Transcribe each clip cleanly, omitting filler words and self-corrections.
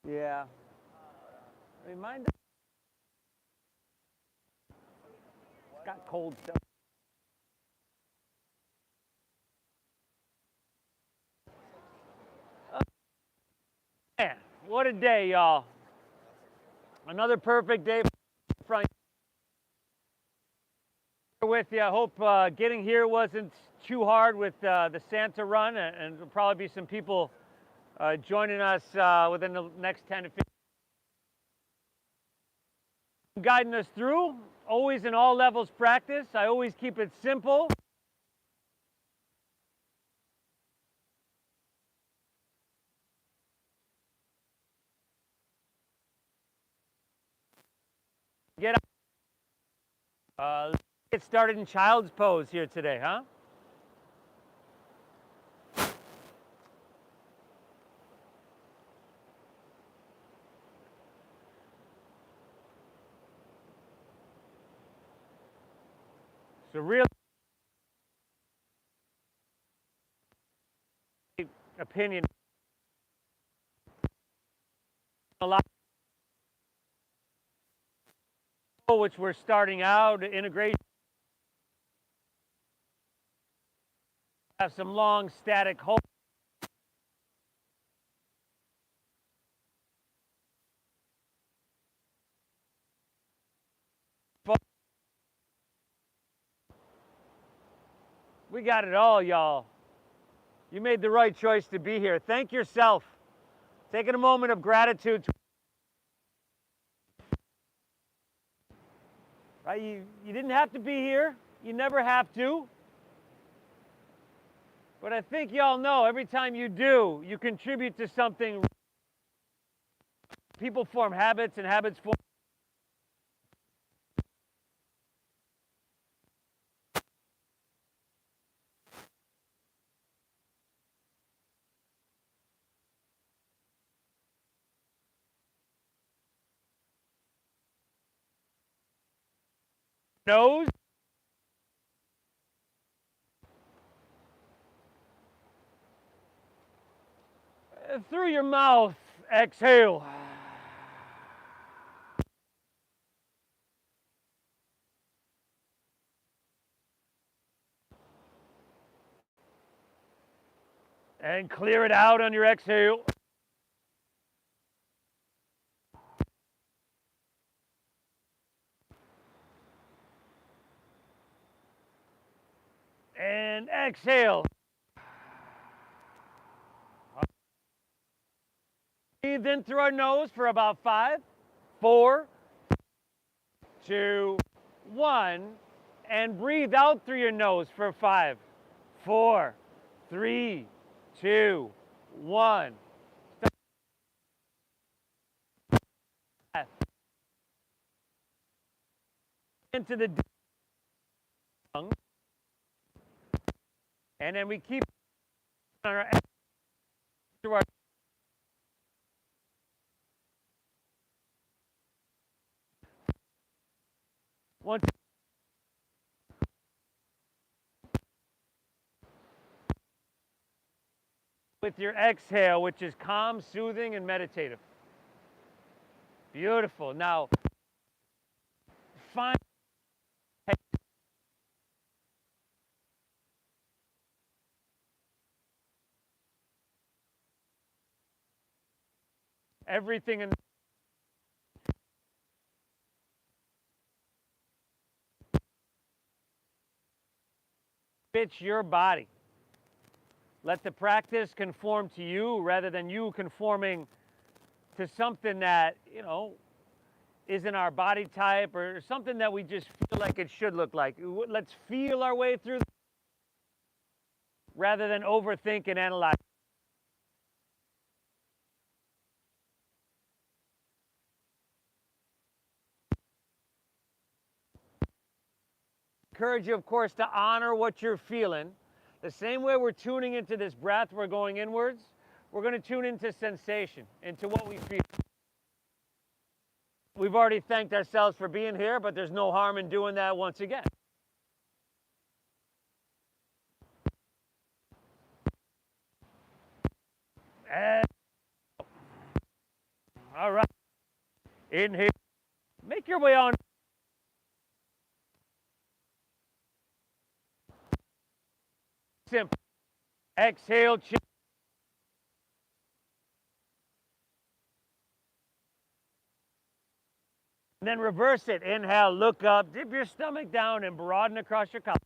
Yeah. I mean, mine got cold stuff. Oh, man, what a day, y'all. Another perfect day front with you. I hope getting here wasn't too hard with the Santa run, and there'll probably be some people joining us within the next 10 to 15. Guiding us through, always in all levels practice. I always keep it simple. Get let's get started in child's pose here today, huh? So real opinion, a lot, which we're starting out integration. Have some long static hold. We got it all, y'all. You made the right choice to be here. Thank yourself. Taking a moment of gratitude. Right? You didn't have to be here. You never have to. But I think y'all know every time you do, you contribute to something. People form habits, and habits form. Nose. Through your mouth, exhale. And clear it out on your exhale. And exhale. Breathe in through our nose for about 5, 4, 2, 1. And breathe out through your nose for 5, 4, 3, 2, 1. Into the tongue. And then we keep on our through our once with your exhale, which is calm, soothing, and meditative. Beautiful. Now, find everything in fits your body. Let the practice conform to you rather than you conforming to something that, isn't our body type or something that we just feel like it should look like. Let's feel our way through rather than overthink and analyze. Encourage you, of course, to honor what you're feeling. The same way we're tuning into this breath, we're going inwards. We're going to tune into sensation, into what we feel. We've already thanked ourselves for being here, but there's no harm in doing that once again. And All right. Inhale. Make your way on. Simple. Exhale. Chin. And then reverse it. Inhale, look up, dip your stomach down, and broaden across your collar.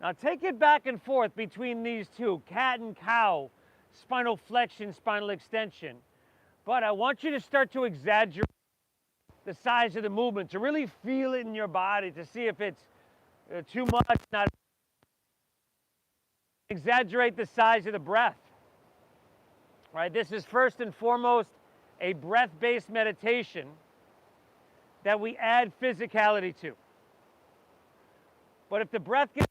Now take it back and forth between these two, cat and cow, spinal flexion, spinal extension. But I want you to start to exaggerate the size of the movement, to really feel it in your body, to see if it's too much, not. Exaggerate the size of the breath. All right, this is first and foremost a breath-based meditation that we add physicality to. But if the breath gets,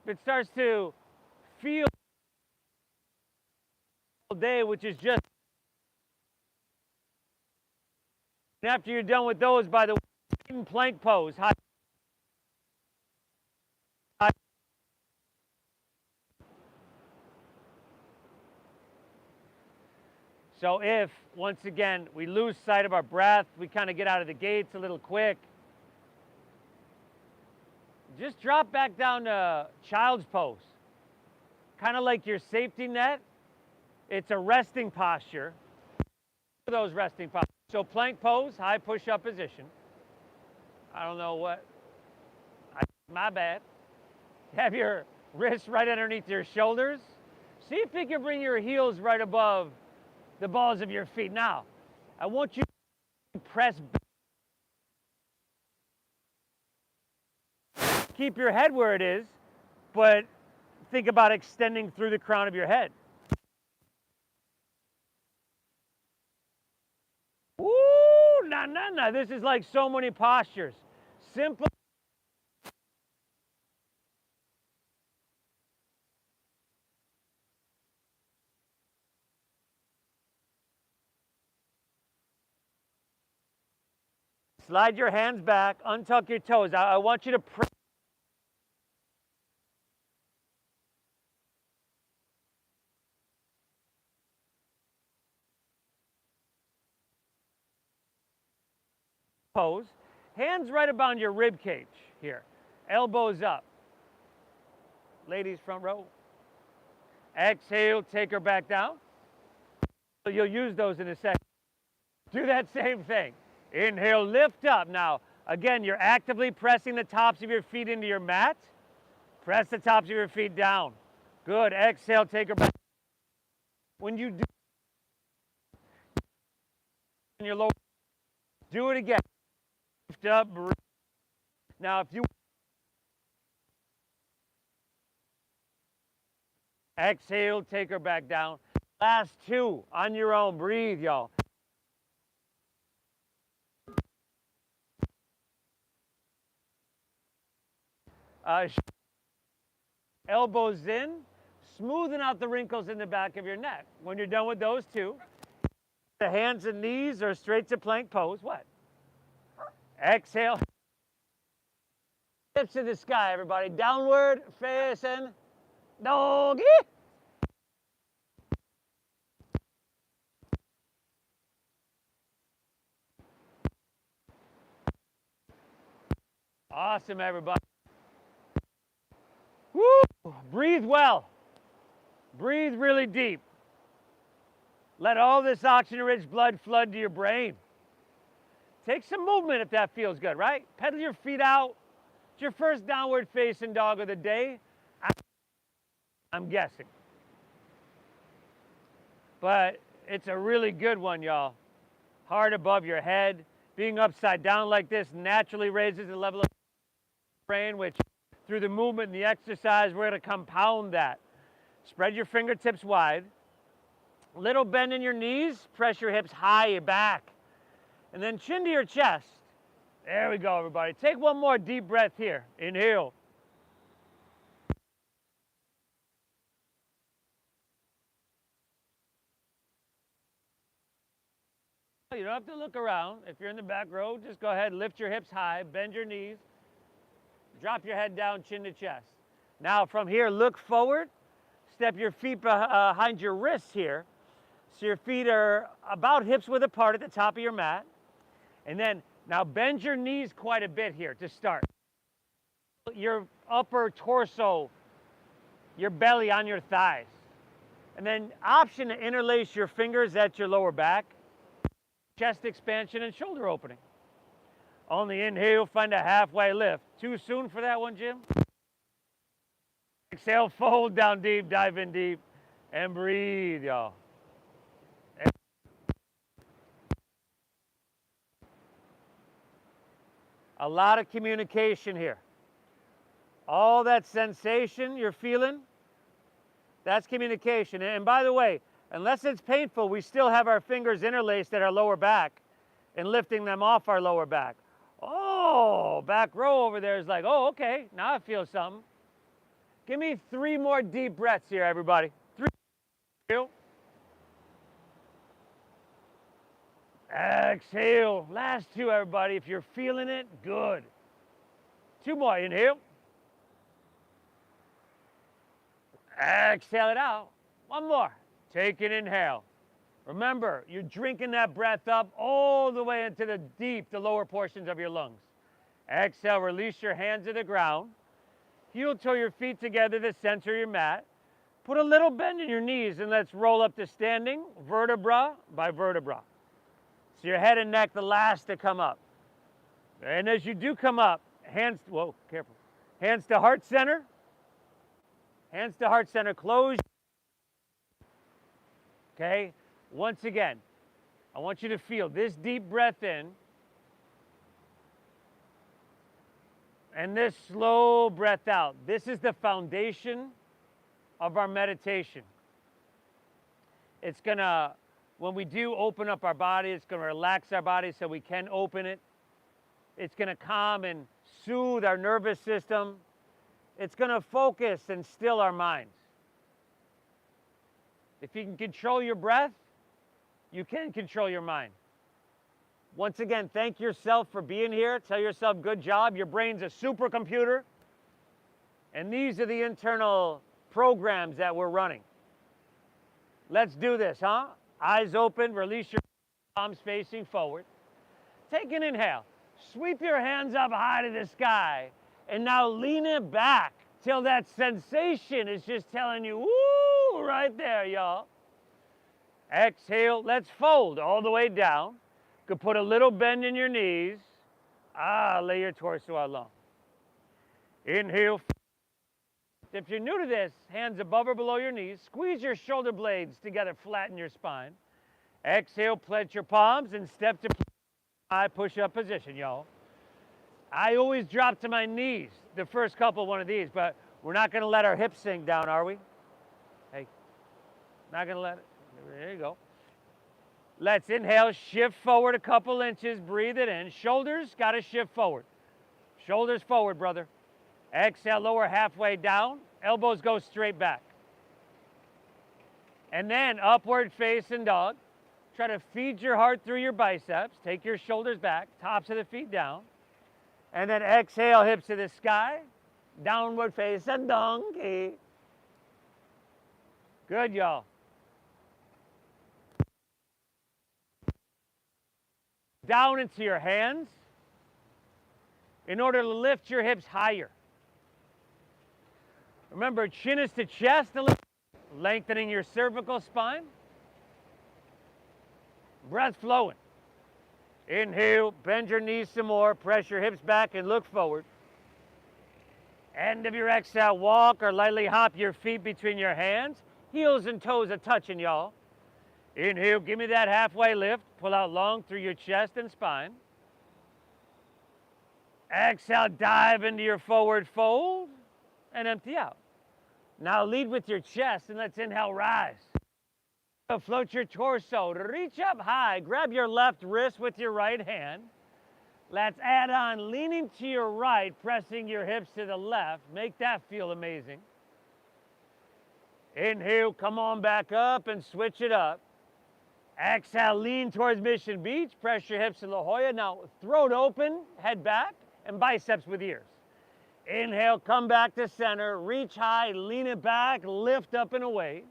if it starts to feel all day, which is just, and after you're done with those, by the way, plank pose. So if, once again, we lose sight of our breath, we kind of get out of the gates a little quick, just drop back down to child's pose. Kind of like your safety net. It's a resting posture. Those resting postures. So plank pose, high push-up position. I don't know what, my bad. Have your wrists right underneath your shoulders. See if you can bring your heels right above the balls of your feet. Now, I want you to press back. Keep your head where it is, but think about extending through the crown of your head. Woo! Nah. This is like so many postures. Simple. Slide your hands back, untuck your toes. I want you to press. Pose. Hands right about your rib cage here. Elbows up. Ladies, front row. Exhale, take her back down. You'll use those in a second. Do that same thing. Inhale, lift up. Now, again, you're actively pressing the tops of your feet into your mat. Press the tops of your feet down. Good. Exhale, take her back. When you do your lower, do it again. Lift up, breathe. Now, if you exhale, take her back down. Last two on your own. Breathe, y'all. Elbows in, smoothing out the wrinkles in the back of your neck. When you're done with those two, the hands and knees are straight to plank pose. What? Exhale. Hips to the sky, everybody. Downward facing doggy. Awesome, everybody. Woo! Breathe well. Breathe really deep. Let all this oxygen-rich blood flood to your brain. Take some movement if that feels good, right? Pedal your feet out. It's your first downward facing dog of the day. I'm guessing. But it's a really good one, y'all. Heart above your head. Being upside down like this naturally raises the level of brain, which through the movement and the exercise, we're going to compound that. Spread your fingertips wide. Little bend in your knees. Press your hips high back. And then chin to your chest. There we go, everybody. Take one more deep breath here. Inhale. You don't have to look around. If you're in the back row, just go ahead, lift your hips high, bend your knees, drop your head down, chin to chest. Now from here, look forward. Step your feet behind your wrists here. So your feet are about hips width apart at the top of your mat. And then now bend your knees quite a bit here to start. Your upper torso, your belly on your thighs. And then option to interlace your fingers at your lower back. Chest expansion and shoulder opening. On the inhale, find a halfway lift. Too soon for that one, Jim? Exhale, fold down deep, dive in deep, and breathe, y'all. A lot of communication here. All that sensation you're feeling, that's communication. And by the way, unless it's painful, we still have our fingers interlaced at our lower back and lifting them off our lower back. Oh, back row over there is like, oh, okay, now I feel something. Give me 3 more deep breaths here, everybody. 3. Exhale. Last 2, everybody. If you're feeling it, good. 2 more. Inhale. Exhale it out. 1 more. Take an inhale. Remember, you're drinking that breath up all the way into the lower portions of your lungs. Exhale, release your hands to the ground. Heel toe your feet together to center your mat. Put a little bend in your knees and let's roll up to standing, vertebra by vertebra. So your head and neck, the last to come up. And as you do come up, hands, whoa, careful. Hands to heart center. Hands to heart center, close. Okay, once again, I want you to feel this deep breath in and this slow breath out. This is the foundation of our meditation. It's gonna, when we do open up our body, it's gonna relax our body so we can open it. It's gonna calm and soothe our nervous system. It's gonna focus and still our minds. If you can control your breath, you can control your mind. Once again, thank yourself for being here. Tell yourself, good job. Your brain's a supercomputer. And these are the internal programs that we're running. Let's do this, huh? Eyes open, release your palms facing forward. Take an inhale. Sweep your hands up high to the sky. And now lean it back till that sensation is just telling you, woo, right there, y'all. Exhale, let's fold all the way down. You could put a little bend in your knees. Lay your torso out long. Inhale. If you're new to this, hands above or below your knees. Squeeze your shoulder blades together, flatten your spine. Exhale, pledge your palms and step to high push-up position, y'all. I always drop to my knees the first couple of one of these, but we're not going to let our hips sink down, are we? Hey, not going to let it. There you go. Let's inhale, shift forward a couple inches, breathe it in. Shoulders got to shift forward. Shoulders forward, brother. Exhale, lower halfway down. Elbows go straight back. And then upward facing dog. Try to feed your heart through your biceps. Take your shoulders back, tops of the feet down. And then exhale, hips to the sky. Downward facing donkey. Good, y'all. Down into your hands in order to lift your hips higher. Remember, chin is to chest, lengthening your cervical spine. Breath flowing. Inhale, bend your knees some more, press your hips back and look forward. End of your exhale, walk or lightly hop your feet between your hands. Heels and toes are touching, y'all. Inhale, give me that halfway lift. Pull out long through your chest and spine. Exhale, dive into your forward fold and empty out. Now lead with your chest and let's inhale, rise. Float your torso, reach up high, grab your left wrist with your right hand. Let's add on leaning to your right, pressing your hips to the left. Make that feel amazing. Inhale, come on back up and switch it up. Exhale, lean towards Mission Beach, press your hips to La Jolla. Now throat open, head back, and biceps with ears. Inhale, come back to center, reach high, lean it back, lift up and away.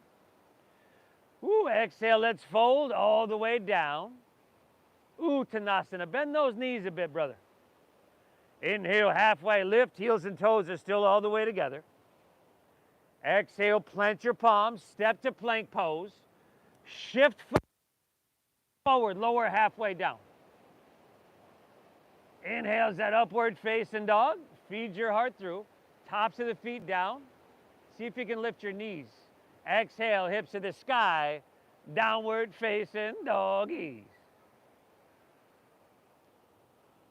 Ooh, exhale, let's fold all the way down. Uttanasana, bend those knees a bit, brother. Inhale, halfway lift, heels and toes are still all the way together. Exhale, plant your palms, step to plank pose. Shift forward, lower halfway down. Inhale, that upward facing dog. Feed your heart through. Tops of the feet down. See if you can lift your knees. Exhale, hips to the sky. Downward facing doggies.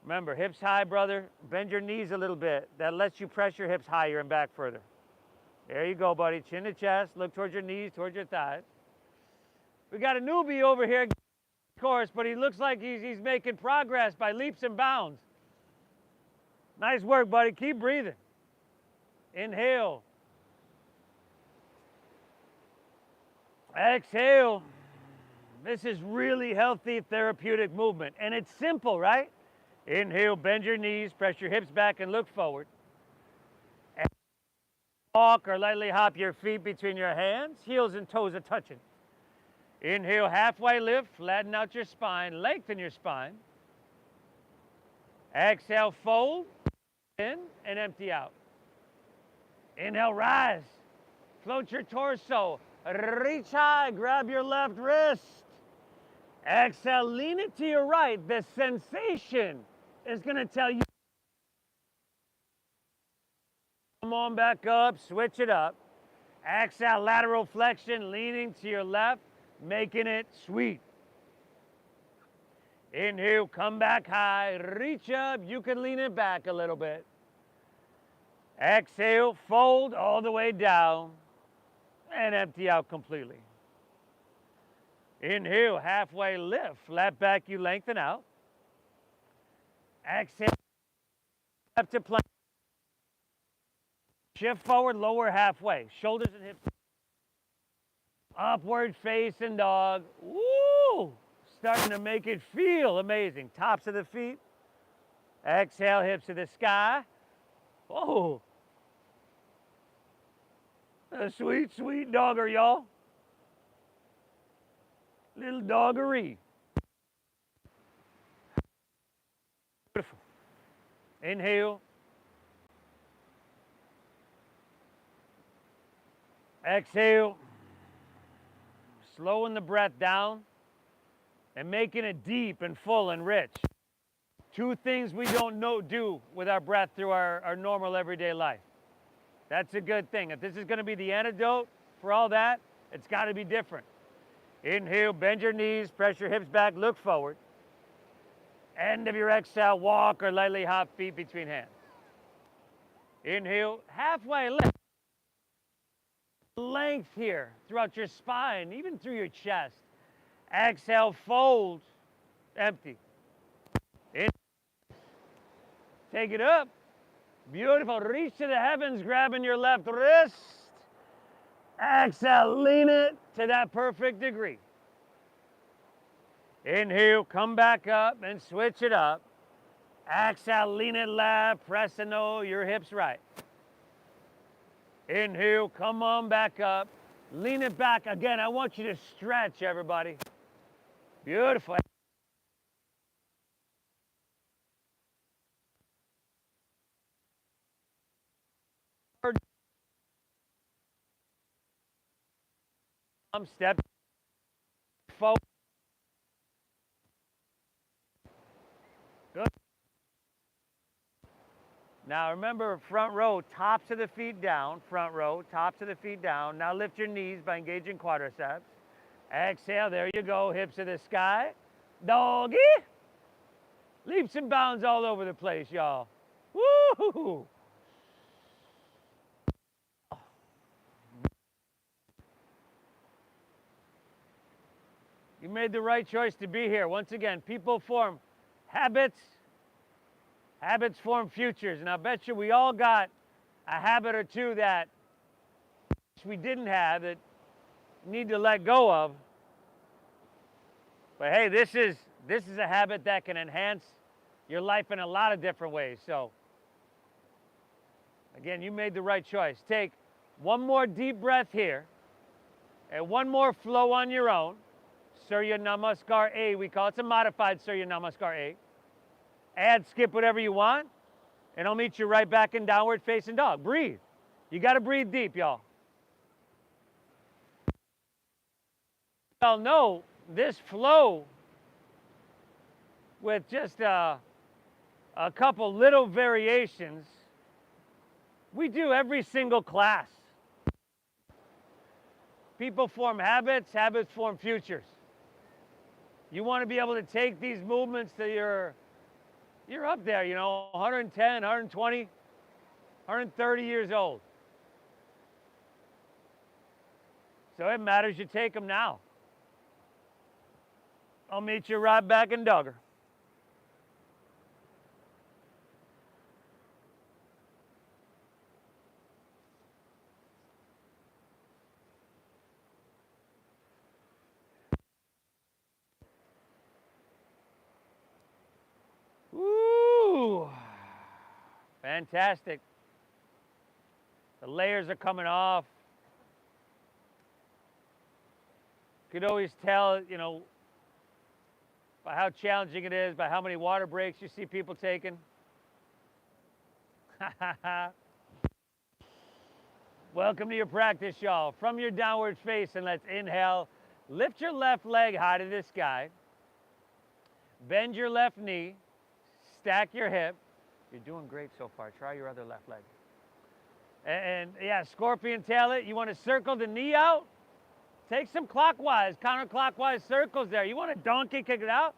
Remember, hips high, brother. Bend your knees a little bit. That lets you press your hips higher and back further. There you go, buddy. Chin to chest. Look towards your knees, towards your thighs. We got a newbie over here, of course, but he looks like he's making progress by leaps and bounds. Nice work, buddy. Keep breathing. Inhale. Exhale. This is really healthy, therapeutic movement. And it's simple, right? Inhale, bend your knees, press your hips back and look forward. Walk or lightly hop your feet between your hands. Heels and toes are touching. Inhale, halfway lift, flatten out your spine, lengthen your spine. Exhale, fold, in and empty out. Inhale, rise. Float your torso. Reach high, grab your left wrist. Exhale, lean it to your right. The sensation is going to tell you. Come on back up, switch it up. Exhale, lateral flexion, leaning to your left, making it sweet. Inhale, come back high, reach up. You can lean it back a little bit. Exhale, fold all the way down and empty out completely. Inhale, halfway lift, flat back, you lengthen out. Exhale, step to plank. Shift forward, lower halfway, shoulders and hips. Upward facing dog. Woo! Starting to make it feel amazing. Tops of the feet. Exhale, hips to the sky. Oh. A sweet, sweet dogger, y'all. Little doggery. Beautiful. Inhale. Exhale. Slowing the breath down and making it deep and full and rich. Two things we don't do with our breath through our normal everyday life. That's a good thing. If this is going to be the antidote for all that, it's got to be different. Inhale, bend your knees, press your hips back, look forward. End of your exhale, walk or lightly hop feet between hands. Inhale, halfway lift. Length here throughout your spine, even through your chest. Exhale, fold, empty. In. Take it up. Beautiful. Reach to the heavens, grabbing your left wrist. Exhale, lean it to that perfect degree. Inhale, come back up and switch it up. Exhale, lean it left, press and know your hips right. Inhale, come on back up. Lean it back. Again, I want you to stretch, everybody. Beautiful. Step forward. Good. Now remember, front row, tops of the feet down. Front row, tops of the feet down. Now lift your knees by engaging quadriceps. Exhale, there you go, hips to the sky. Doggy. Leaps and bounds all over the place, y'all. Woo! You made the right choice to be here. Once again, people form habits. Habits form futures. And I bet you we all got a habit or two that we didn't have that need to let go of. But hey, this is a habit that can enhance your life in a lot of different ways. So Again, you made the right choice. Take one more deep breath here and one more flow on your own. Surya Namaskar A, we call it. It's a modified Surya Namaskar A. Add, skip whatever you want, and I'll meet you right back in downward facing dog. Breathe. You got to breathe deep, y'all. Y'all know this flow with just a couple little variations, we do every single class. People form habits, habits form futures. You want to be able to take these movements that you're up there, 110, 120, 130 years old. So it matters you take them now. I'll meet you right back in Duggar. Woo! Fantastic. The layers are coming off. You could always tell, by how challenging it is, by how many water breaks you see people taking. Welcome to your practice, y'all. From your downward face, and let's inhale. Lift your left leg high to the sky. Bend your left knee. Stack your hip. You're doing great so far. Try your other left leg. And yeah, scorpion tail it. You want to circle the knee out? Take some clockwise, counterclockwise circles there. You want to donkey kick it out?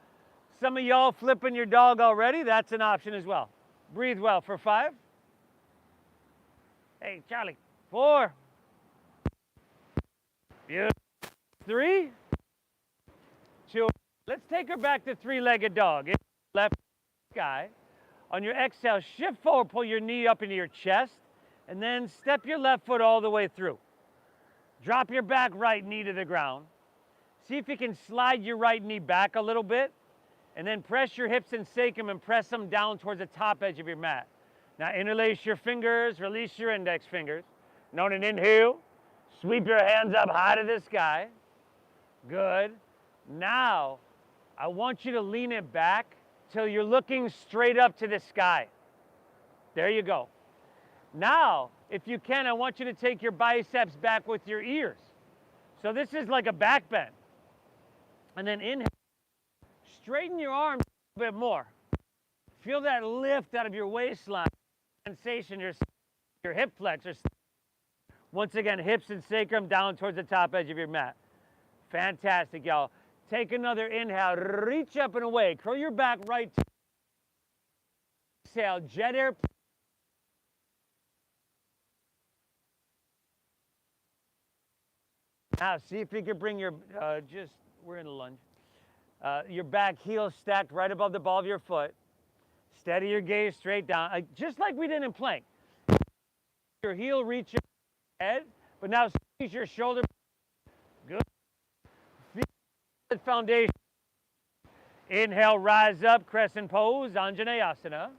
Some of y'all flipping your dog already. That's an option as well. Breathe well for 5. Hey, Charlie. 4. Beautiful. 3. 2. Let's take her back to three-legged dog. Left sky. On your exhale, shift forward, pull your knee up into your chest, and then step your left foot all the way through. Drop your back right knee to the ground. See if you can slide your right knee back a little bit, and then press your hips and sacrum and press them down towards the top edge of your mat. Now interlace your fingers, release your index fingers. On an inhale, sweep your hands up high to the sky. Good. Now, I want you to lean it back till you're looking straight up to the sky. There you go. Now, if you can, I want you to take your biceps back with your ears. So this is like a back bend. And then inhale. Straighten your arms a bit more. Feel that lift out of your waistline. Sensation, your hip flexors. Once again, hips and sacrum down towards the top edge of your mat. Fantastic, y'all. Take another inhale. Reach up and away. Curl your back right. Exhale. Jet air. Now, see if you can bring your, we're in a lunge. Your back heel stacked right above the ball of your foot. Steady your gaze straight down, just like we did in plank. Your heel reach your head, but now squeeze your shoulder. Good. Feel the foundation. Inhale, rise up, crescent pose, Anjaneyasana.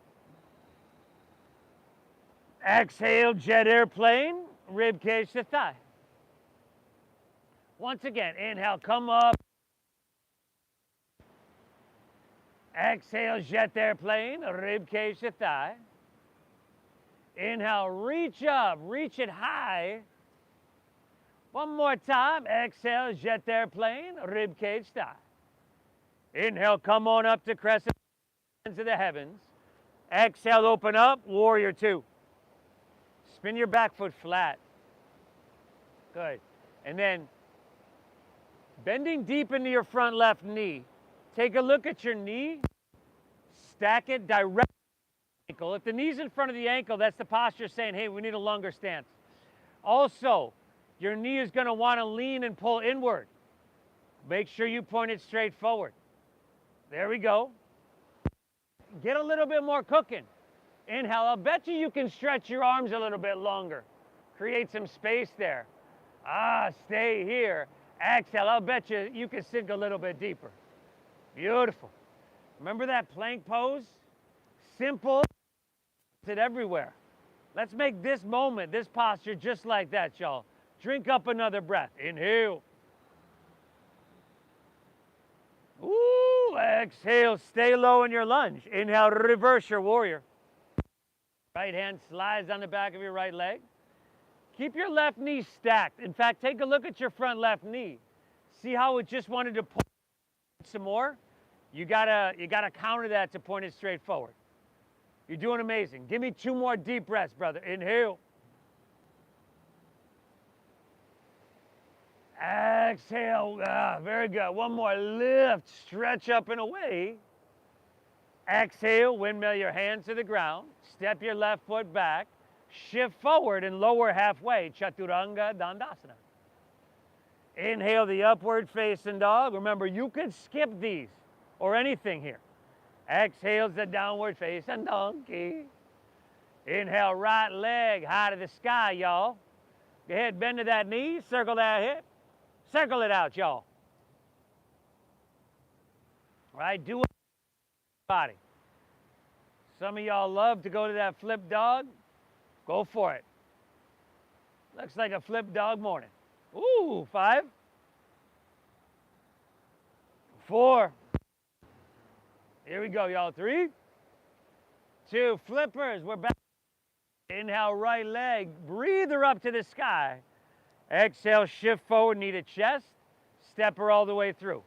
Exhale, jet airplane, rib cage to thigh. Once again, inhale, come up. Exhale, jet airplane, rib cage to thigh. Inhale, reach up, reach it high. One more time. Exhale, jet airplane, rib cage thigh. Inhale, come on up to crescent to the heavens. Exhale, open up, warrior 2. Spin your back foot flat. Good. And then bending deep into your front left knee. Take a look at your knee. Stack it directly to the ankle. If the knee's in front of the ankle, that's the posture saying, hey, we need a longer stance. Also, your knee is going to want to lean and pull inward. Make sure you point it straight forward. There we go. Get a little bit more cooking. Inhale. I'll bet you can stretch your arms a little bit longer. Create some space there. Stay here. Exhale. I'll bet you can sink a little bit deeper. Beautiful. Remember that plank pose? Simple. It's everywhere. Let's make this moment, this posture just like that, y'all. Drink up another breath. Inhale. Ooh, exhale. Stay low in your lunge. Inhale, reverse your warrior. Right hand slides on the back of your right leg. Keep your left knee stacked. In fact, take a look at your front left knee. See how it just wanted to pull some more? You gotta counter that to point it straight forward. You're doing amazing. Give me 2 more deep breaths, brother. Inhale. Exhale. Very good. One more. Lift. Stretch up and away. Exhale. Windmill your hands to the ground. Step your left foot back. Shift forward and lower halfway. Chaturanga Dandasana. Inhale the upward facing dog. Remember, you could skip these or anything here. Exhale the downward facing donkey. Inhale, right leg high to the sky, y'all. Go ahead, bend to that knee, circle that hip. Circle it out, y'all. All right, do it body. Some of y'all love to go to that flip dog. Go for it. Looks like a flip dog morning. Ooh, 5, 4. Here we go, y'all. 3, 2, flippers. We're back. Inhale, right leg. Breathe her up to the sky. Exhale, shift forward, knee to chest. Step her all the way through.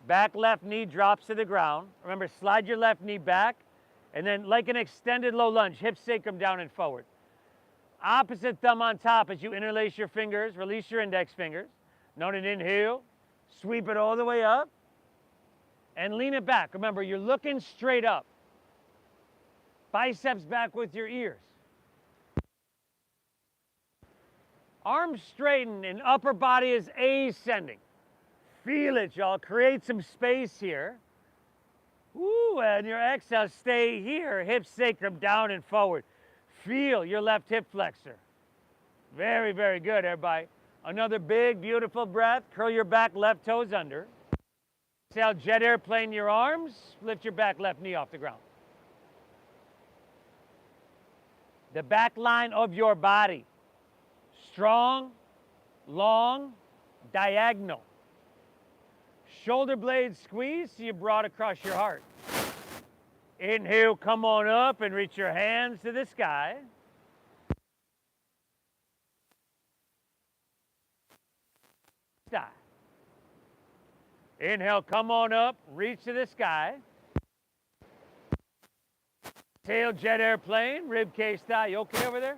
Back left knee drops to the ground. Remember, slide your left knee back. And then like an extended low lunge, hip sacrum down and forward. Opposite thumb on top as you interlace your fingers, release your index fingers. Note an inhale, sweep it all the way up, and lean it back. Remember, you're looking straight up. Biceps back with your ears. Arms straighten and upper body is ascending. Feel it, y'all. Create some space here. Ooh, and your exhale, stay here. Hip sacrum down and forward. Feel your left hip flexor. Very, very good, everybody. Another big, beautiful breath. Curl your back, left toes under. Exhale, jet airplane your arms. Lift your back left knee off the ground. The back line of your body. Strong, long, diagonal. Shoulder blades squeeze so you broad across your heart. Inhale, come on up and reach your hands to the sky. Stop. Inhale, come on up, reach to the sky. Tail jet airplane, rib cage style. You okay over there?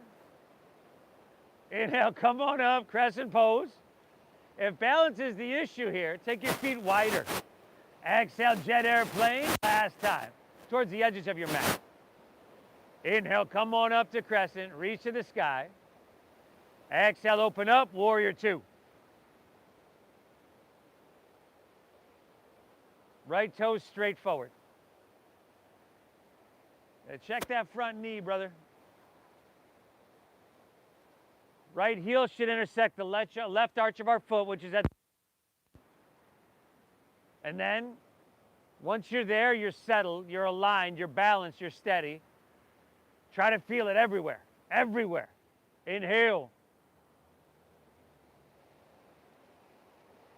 Inhale, come on up, crescent pose. If balance is the issue here, take your feet wider. Exhale, jet airplane, last time, towards the edges of your mat. Inhale, come on up to crescent, reach to the sky. Exhale, open up, warrior 2. Right toes straight forward. Check that front knee, brother. Right heel should intersect the left arch of our foot, which is at. And then, once you're there, you're settled, you're aligned, you're balanced, you're steady. Try to feel it everywhere, everywhere. Inhale.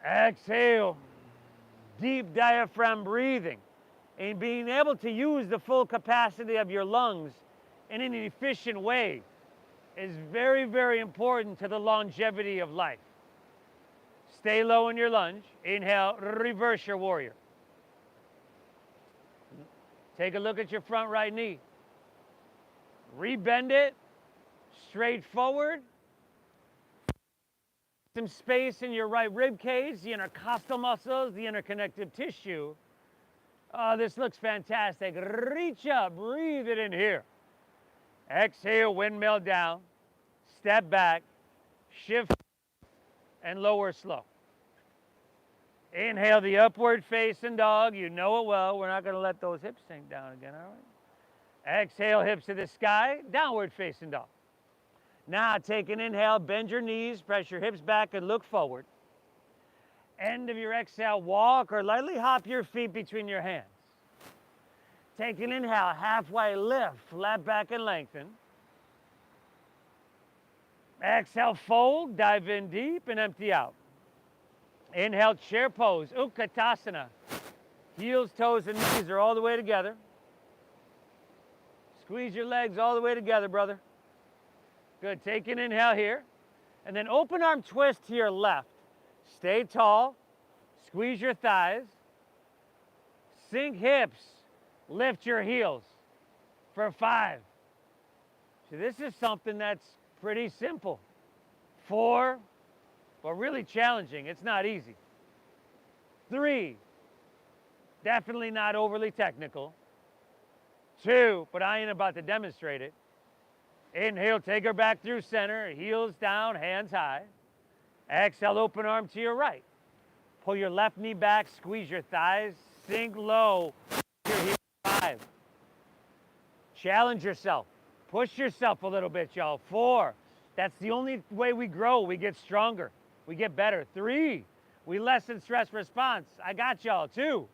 Exhale. Deep diaphragm breathing. And being able to use the full capacity of your lungs in an efficient way is very, very important to the longevity of life. Stay low in your lunge. Inhale, reverse your warrior. Take a look at your front right knee. Rebend it, straight forward. Some space in your right rib cage, the intercostal muscles, the interconnective tissue. Oh, this looks fantastic. Reach up, breathe it in here. Exhale, windmill down. Step back, shift, and lower slow. Inhale the upward facing dog. You know it well. We're not going to let those hips sink down again, all right? Exhale, hips to the sky, downward facing dog. Now take an inhale, bend your knees, press your hips back and look forward. End of your exhale, walk or lightly hop your feet between your hands. Take an inhale, halfway lift, flat back and lengthen. Exhale, fold, dive in deep and empty out. Inhale, chair pose, Utkatasana. Heels, toes, and knees are all the way together. Squeeze your legs all the way together, brother. Good, take an inhale here. And then open arm twist to your left. Stay tall, squeeze your thighs. Sink hips, lift your heels for 5. So this is something that's pretty simple. 4, but really challenging. It's not easy. 3, definitely not overly technical. 2, but I ain't about to demonstrate it. Inhale, take her back through center, heels down, hands high. Exhale, open arm to your right. Pull your left knee back, squeeze your thighs, sink low, your heels 5. Challenge yourself. Push yourself a little bit, y'all. 4, that's the only way we grow. We get stronger. We get better. 3, we lessen stress response. I got y'all. 2,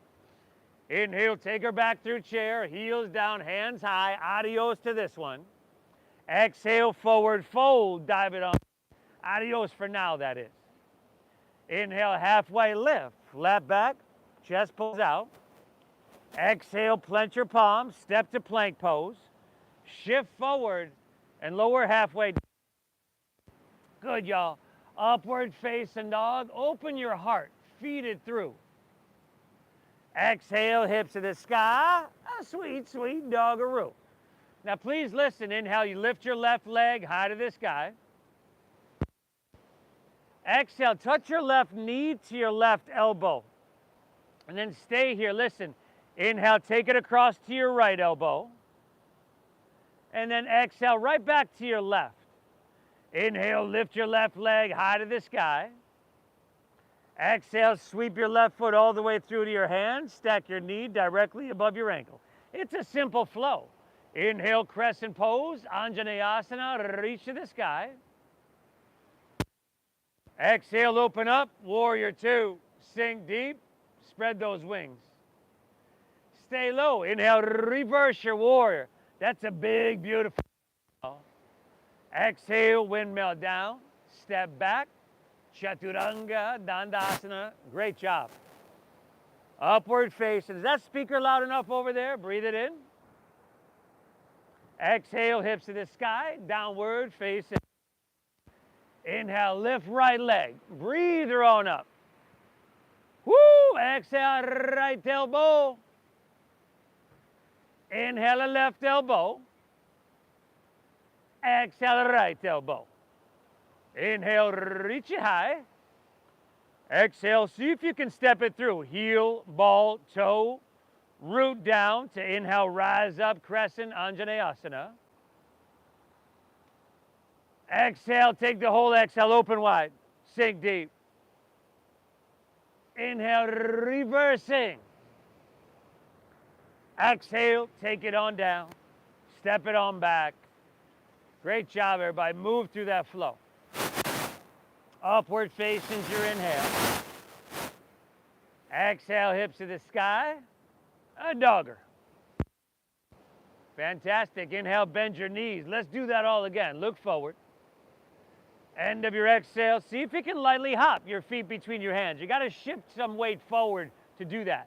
inhale, take her back through chair, heels down, hands high. Adios to this one. Exhale, forward fold, dive it on. Adios for now, that is. Inhale, halfway lift, flat back, chest pulls out. Exhale, plant your palms, step to plank pose. Shift forward and lower halfway. Good, y'all. Upward facing dog. Open your heart, feed it through. Exhale, hips to the sky. A sweet, sweet doggaroo. Now please listen. Inhale, you lift your left leg high to the sky. Exhale, touch your left knee to your left elbow. And then stay here, listen. Inhale, take it across to your right elbow. And then exhale, right back to your left. Inhale, lift your left leg high to the sky. Exhale, sweep your left foot all the way through to your hand. Stack your knee directly above your ankle. It's a simple flow. Inhale, crescent pose, Anjaneyasana, reach to the sky. Exhale, open up, warrior 2. Sink deep, spread those wings. Stay low. Inhale, reverse your warrior. That's a big, beautiful. Exhale, windmill down, step back, Chaturanga, Dandasana. Great job. Upward facing. Is that speaker loud enough over there? Breathe it in. Exhale, hips to the sky, downward facing. Inhale, lift right leg. Breathe her on up. Woo! Exhale, right elbow. Inhale, left elbow. Exhale, right elbow. Inhale, reach it high. Exhale, see if you can step it through. Heel, ball, toe, root down to inhale, rise up, crescent, Anjaneyasana. Exhale, take the whole exhale, open wide, sink deep. Inhale, reversing. Exhale, take it on down, step it on back. Great job, everybody. Move through that flow. Upward facing your inhale. Exhale, hips to the sky, a dogger. Fantastic. Inhale, bend your knees. Let's do that all again. Look forward. End of your exhale. See if you can lightly hop your feet between your hands. You got to shift some weight forward to do that.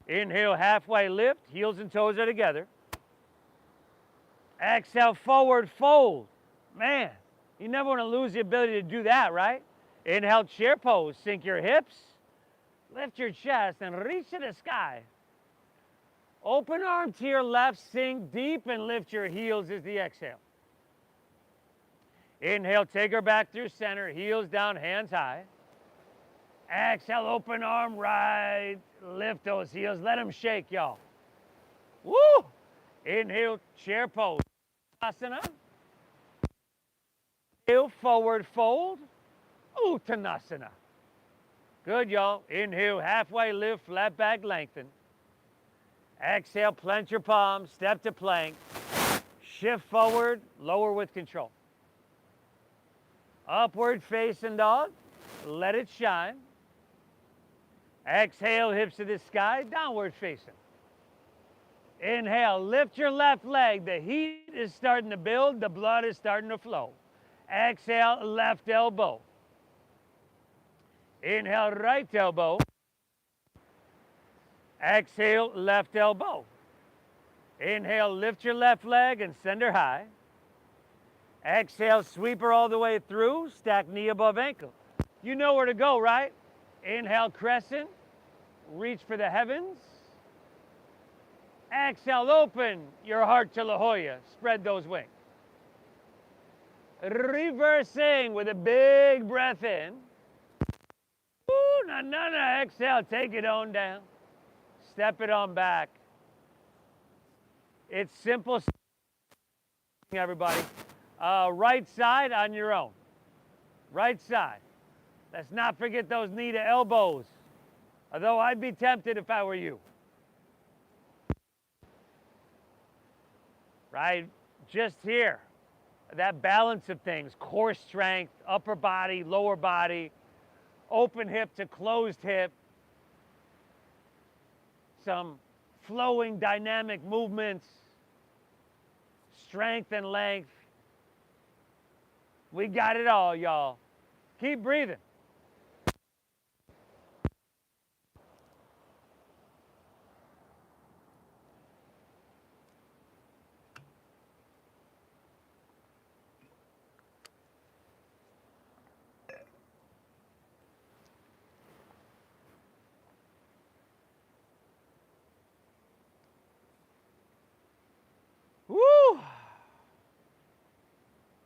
Inhale, halfway lift. Heels and toes are together. Exhale, forward fold. Man, you never want to lose the ability to do that, right? Inhale, chair pose. Sink your hips. Lift your chest and reach to the sky. Open arm to your left. Sink deep and lift your heels as the exhale. Inhale, take her back through center, heels down, hands high. Exhale, open arm, right. Lift those heels, let them shake, y'all. Woo! Inhale, chair pose, asana. Inhale, forward fold, Uttanasana. Good, y'all. Inhale, halfway lift, flat back, lengthen. Exhale, plant your palms, step to plank. Shift forward, lower with control. Upward facing dog, let it shine. Exhale, hips to the sky, downward facing. Inhale, lift your left leg. The heat is starting to build, the blood is starting to flow. Exhale, left elbow. Inhale, right elbow. Exhale, left elbow. Inhale, lift your left leg and send her high. Exhale, sweep her all the way through, stack knee above ankle. You know where to go, right? Inhale, crescent, reach for the heavens. Exhale, open your heart to La Jolla, spread those wings. Reversing with a big breath in. Ooh, na. Exhale, take it on down. Step it on back. It's simple, everybody. Right side on your own. Right side. Let's not forget those knee to elbows. Although I'd be tempted if I were you. Right? Just here. That balance of things. Core strength, upper body, lower body, open hip to closed hip. Some flowing dynamic movements. Strength and length. We got it all, y'all. Keep breathing. Woo!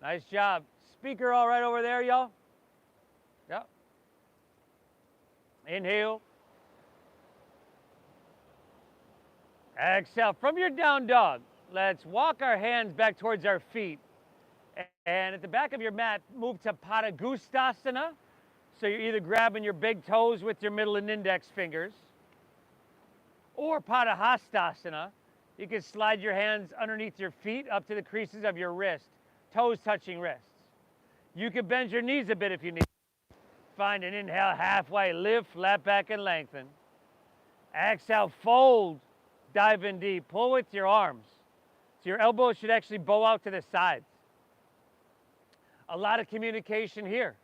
Nice job. Speaker all right over there, y'all? Yep. Inhale. Exhale. From your down dog, let's walk our hands back towards our feet. And at the back of your mat, move to Padangusthasana. So you're either grabbing your big toes with your middle and index fingers, or Padahastasana. You can slide your hands underneath your feet up to the creases of your wrist, toes touching wrists. You can bend your knees a bit if you need. Find an inhale, halfway lift, flat back and lengthen. Exhale, fold, dive in deep. Pull with your arms. So your elbows should actually bow out to the sides. A lot of communication here.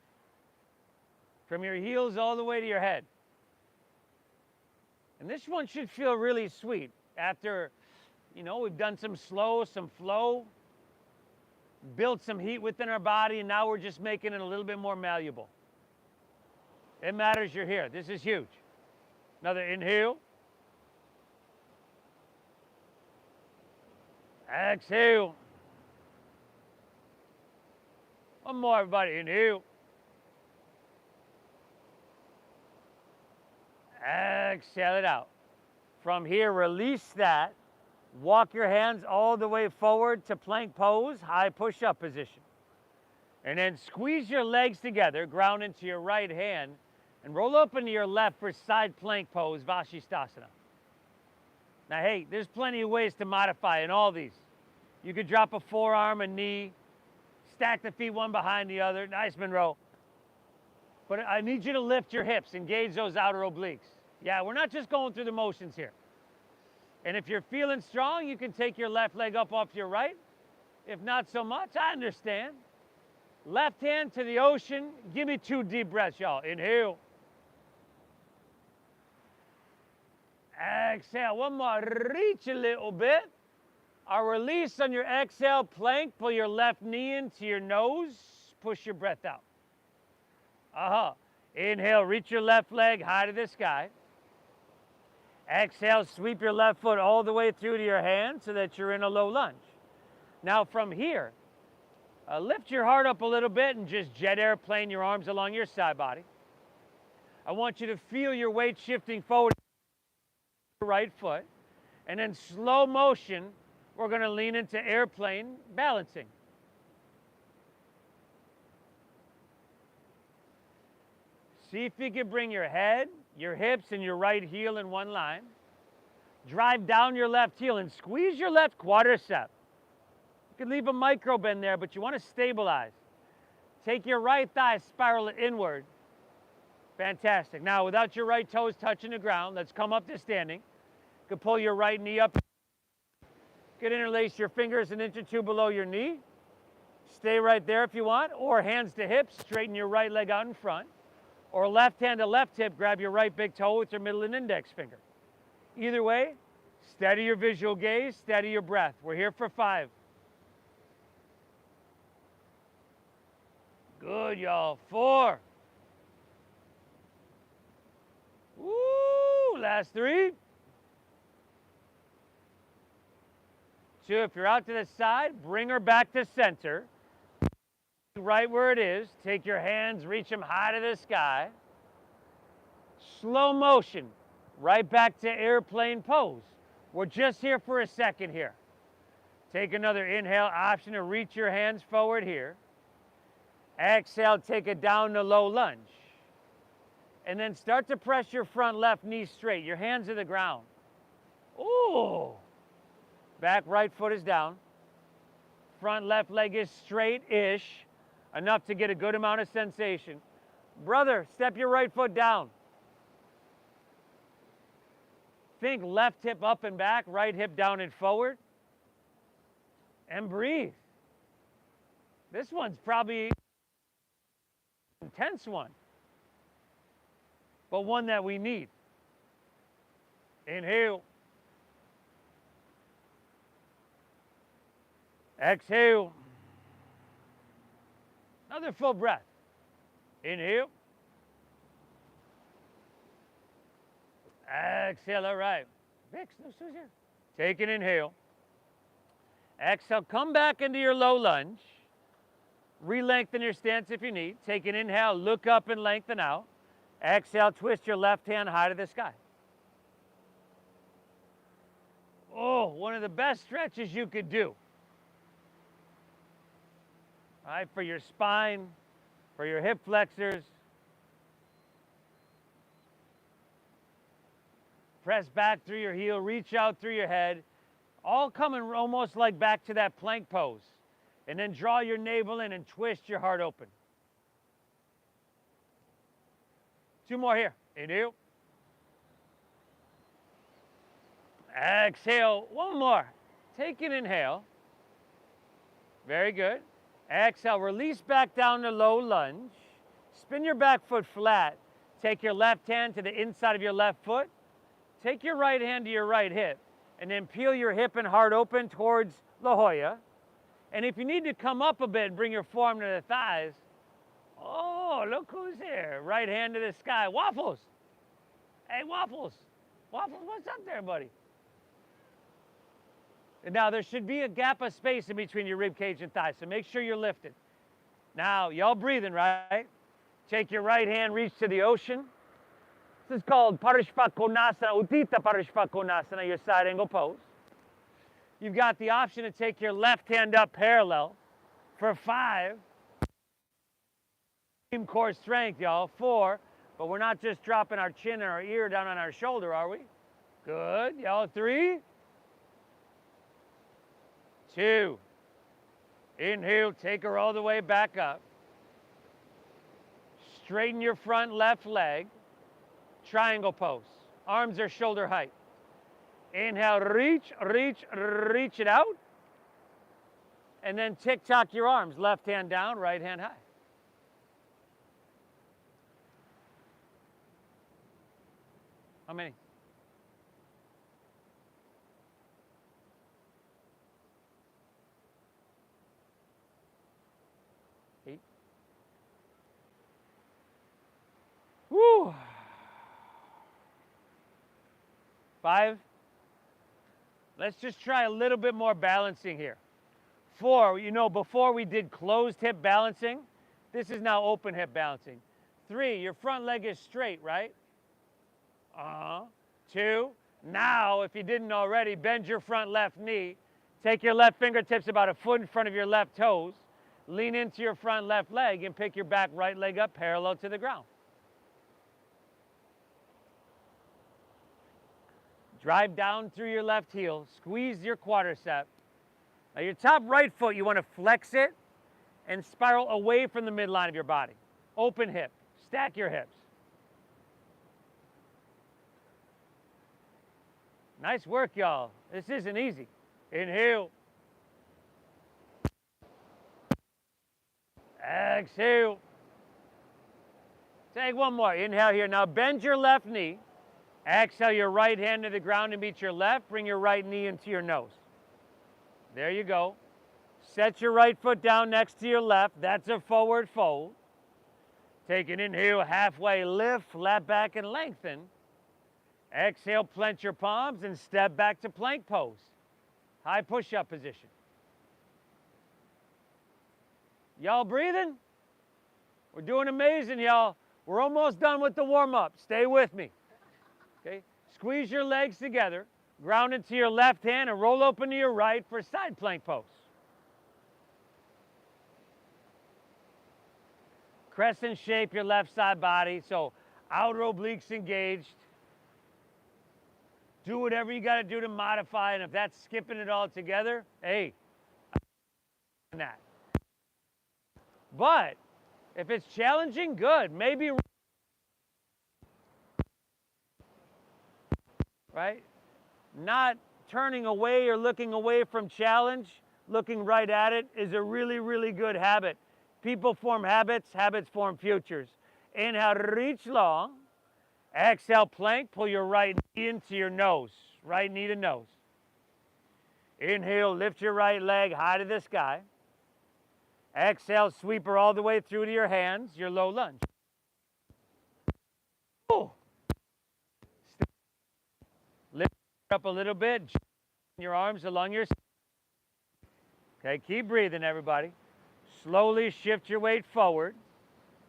From your heels all the way to your head. And this one should feel really sweet after, we've done some slow, some flow, built some heat within our body, and now we're just making it a little bit more malleable. It matters you're here. This is huge. Another inhale. Exhale. One more, everybody. Inhale. Exhale it out. From here, release that. Walk your hands all the way forward to plank pose, high push-up position. And then squeeze your legs together, ground into your right hand, and roll up into your left for side plank pose, Vashisthasana. Now, hey, there's plenty of ways to modify in all these. You could drop a forearm, a knee, stack the feet one behind the other. Nice, Monroe. But I need you to lift your hips, engage those outer obliques. Yeah, we're not just going through the motions here. And if you're feeling strong, you can take your left leg up off your right. If not so much, I understand. Left hand to the ocean. Give me 2 deep breaths, y'all. Inhale. Exhale. One more. Reach a little bit. Our release on your exhale, plank. Pull your left knee into your nose. Push your breath out. Inhale. Reach your left leg high to the sky. Exhale, sweep your left foot all the way through to your hand so that you're in a low lunge. Now from here, lift your heart up a little bit and just jet airplane your arms along your side body. I want you to feel your weight shifting forward with your right foot. And in slow motion, we're going to lean into airplane balancing. See if you can bring your head, your hips, and your right heel in one line. Drive down your left heel and squeeze your left quadricep. You can leave a micro bend there, but you want to stabilize. Take your right thigh, spiral it inward. Fantastic. Now, without your right toes touching the ground, let's come up to standing. You can pull your right knee up. You can interlace your fingers an inch or two below your knee. Stay right there if you want, or hands to hips, straighten your right leg out in front, or left hand to left hip, grab your right big toe with your middle and index finger. Either way, steady your visual gaze, steady your breath. We're here for 5. Good, y'all. 4. Woo! Last 3. 2. If you're out to the side, bring her back to center. Right where it is. Take your hands, reach them high to the sky. Slow motion. Right back to airplane pose. We're just here for a second here. Take another inhale, option to reach your hands forward here. Exhale, take it down to low lunge. And then start to press your front left knee straight. Your hands to the ground. Ooh. Back right foot is down. Front left leg is straight-ish, enough to get a good amount of sensation. Brother, step your right foot down. Think left hip up and back, right hip down and forward. And breathe. This one's probably an intense one, but one that we need. Inhale. Exhale. Another full breath. Inhale. Exhale, all right. Vix, no snooze here. Take an inhale. Exhale, come back into your low lunge. Re-lengthen your stance if you need. Take an inhale, look up and lengthen out. Exhale, twist your left hand high to the sky. Oh, one of the best stretches you could do. All right, for your spine, for your hip flexors. Press back through your heel, reach out through your head, all coming almost like back to that plank pose. And then draw your navel in and twist your heart open. 2 more here. Inhale. Exhale. 1 more. Take an inhale. Very good. Exhale. Release back down to low lunge. Spin your back foot flat. Take your left hand to the inside of your left foot. Take your right hand to your right hip. And then peel your hip and heart open towards La Jolla. And if you need to come up a bit and bring your forearm to the thighs, oh, look who's here. Right hand to the sky. Waffles. Hey, Waffles. Waffles, what's up there, buddy? And now, there should be a gap of space in between your rib cage and thighs, so make sure you're lifted. Now, y'all breathing, right? Take your right hand, reach to the ocean. This is called Parishva Konasana, Uddita Parishva Konasana, your side angle pose. You've got the option to take your left hand up parallel for 5. Same core strength, y'all. 4. But we're not just dropping our chin and our ear down on our shoulder, are we? Good. Y'all. 3. 2. Inhale. Take her all the way back up. Straighten your front left leg. Triangle pose. Arms are shoulder height. Inhale, reach, reach, reach it out. And then tick-tock your arms. Left hand down, right hand high. How many? Eight. Woo! 5. Let's just try a little bit more balancing here. 4, you know, before we did closed hip balancing, this is now open hip balancing. 3, your front leg is straight, right? 2, now, if you didn't already, bend your front left knee. Take your left fingertips about a foot in front of your left toes. Lean into your front left leg and pick your back right leg up parallel to the ground. Drive down through your left heel, squeeze your quadricep. Now your top right foot, you want to flex it and spiral away from the midline of your body. Open hip, stack your hips. Nice work, y'all. This isn't easy. Inhale. Exhale. Take one more. Inhale here. Now bend your left knee. Exhale your right hand to the ground and meet your left. Bring your right knee into your nose. There you go. Set your right foot down next to your left. That's a forward fold. Take an inhale, halfway lift, flat back and lengthen. Exhale, plant your palms and step back to plank pose. High push-up position. Y'all breathing? We're doing amazing, y'all. We're almost done with the warm-up. Stay with me. Okay? Squeeze your legs together, ground into your left hand, and roll open to your right for side plank pose. Crescent shape your left side body, so outer obliques engaged. Do whatever you got to do to modify, and if that's skipping it all together, hey, I'm that. But if it's challenging, good. Maybe, right? Not turning away or looking away from challenge, looking right at it is a really, really good habit. People form habits, habits form futures. Inhale, reach long. Exhale, plank, pull your right knee into your nose. Right knee to nose. Inhale, lift your right leg high to the sky. Exhale, sweep her all the way through to your hands, your low lunge. Ooh. Lift up a little bit, your arms along your side. Okay, keep breathing, everybody. Slowly shift your weight forward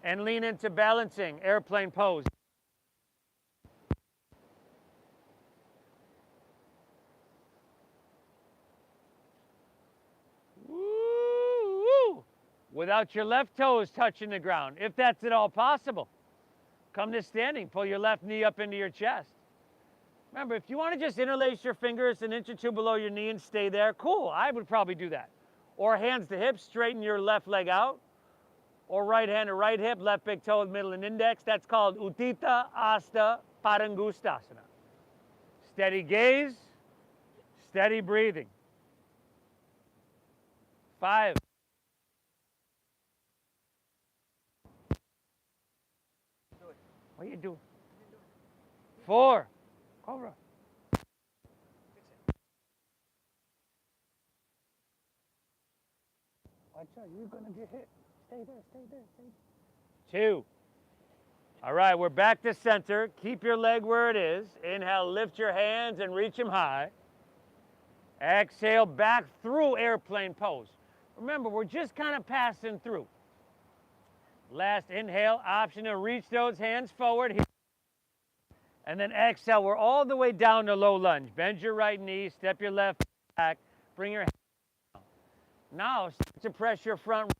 and lean into balancing, airplane pose. Woo! Without your left toes touching the ground, if that's at all possible. Come to standing, pull your left knee up into your chest. Remember, if you want to just interlace your fingers an inch or two below your knee and stay there, cool, I would probably do that. Or hands to hips, straighten your left leg out. Or right hand to right hip, left big toe with middle and index. That's called Utthita Hasta Padangusthasana. Steady gaze, steady breathing. 5. What are you doing? 4. Cobra. Watch out, you're gonna get hit. Stay there, stay there, stay there. 2. All right, we're back to center. Keep your leg where it is. Inhale, lift your hands and reach them high. Exhale, back through airplane pose. Remember, we're just kind of passing through. Last inhale, option to reach those hands forward. And then exhale, we're all the way down to low lunge. Bend your right knee, step your left back, bring your hands down. Now, start to press your front.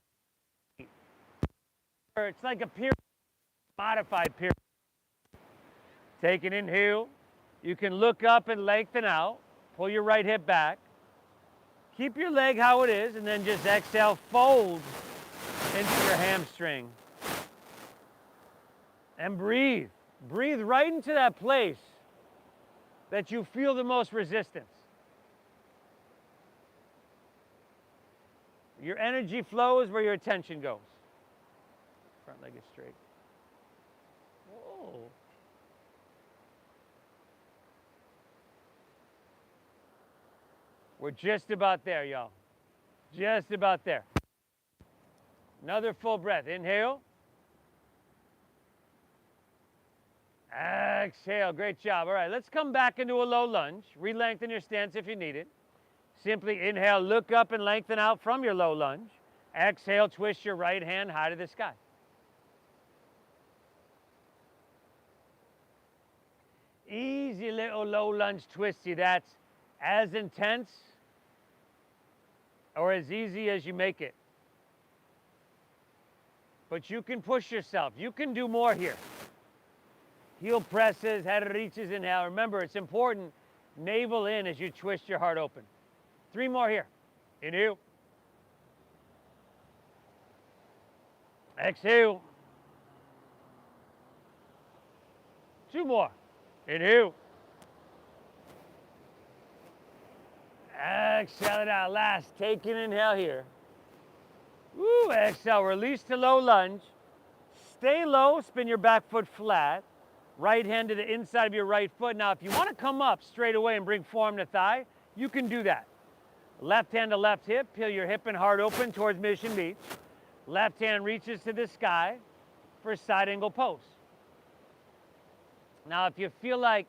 It's like a pyramid, modified pyramid. Take an inhale. You can look up and lengthen out. Pull your right hip back. Keep your leg how it is, and then just exhale, fold into your hamstring. And breathe. Breathe right into that place that you feel the most resistance. Your energy flows where your attention goes. Front leg is straight. Whoa. We're just about there, y'all. Just about there. Another full breath. Inhale. Exhale. Great job. All right, let's come back into a low lunge. Re-lengthen your stance if you need it. Simply inhale, look up and lengthen out from your low lunge. Exhale, twist your right hand high to the sky. Easy little low lunge twisty. That's as intense or as easy as you make it. But you can push yourself. You can do more here. Heel presses, head reaches, inhale. Remember, it's important, navel in as you twist your heart open. 3 more here. Inhale. Exhale. 2 more. Inhale. Exhale it out. Last, take an inhale here. Woo, exhale, release to low lunge. Stay low, spin your back foot flat. Right hand to the inside of your right foot. Now, if you want to come up straight away and bring forearm to thigh, you can do that. Left hand to left hip, peel your hip and heart open towards Mission Beach. Left hand reaches to the sky for a side angle pose. Now, if you feel like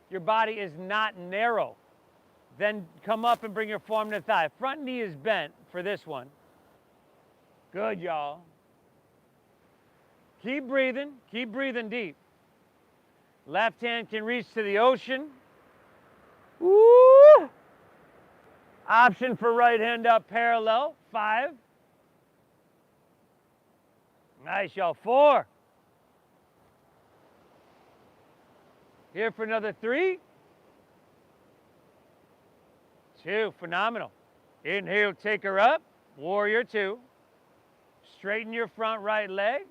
your body is not narrow, then come up and bring your forearm to thigh. Front knee is bent for this one. Good, y'all. Keep breathing deep. Left hand can reach to the ocean. Woo! Option for right hand up parallel. 5. Nice, y'all. 4. Here for another 3. 2. Phenomenal. Inhale, take her up. Warrior 2. Straighten your front right leg.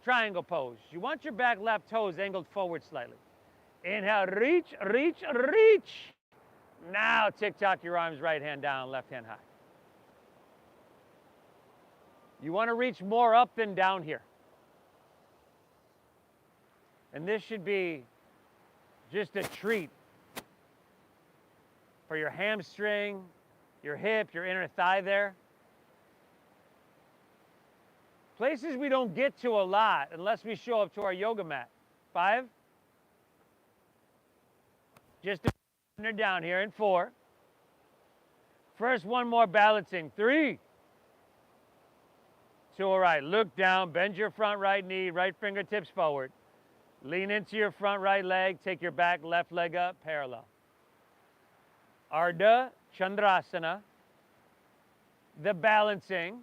Triangle pose. You want your back left toes angled forward slightly. Inhale, reach, reach, reach. Now tick-tock your arms, right hand down, left hand high. You want to reach more up than down here. And this should be just a treat for your hamstring, your hip, your inner thigh there. Places we don't get to a lot unless we show up to our yoga mat. 5. Just a down here in 4. First, one more balancing. 3. 2, all right. Look down, bend your front right knee, right fingertips forward. Lean into your front right leg, take your back left leg up, parallel. Ardha Chandrasana, the balancing,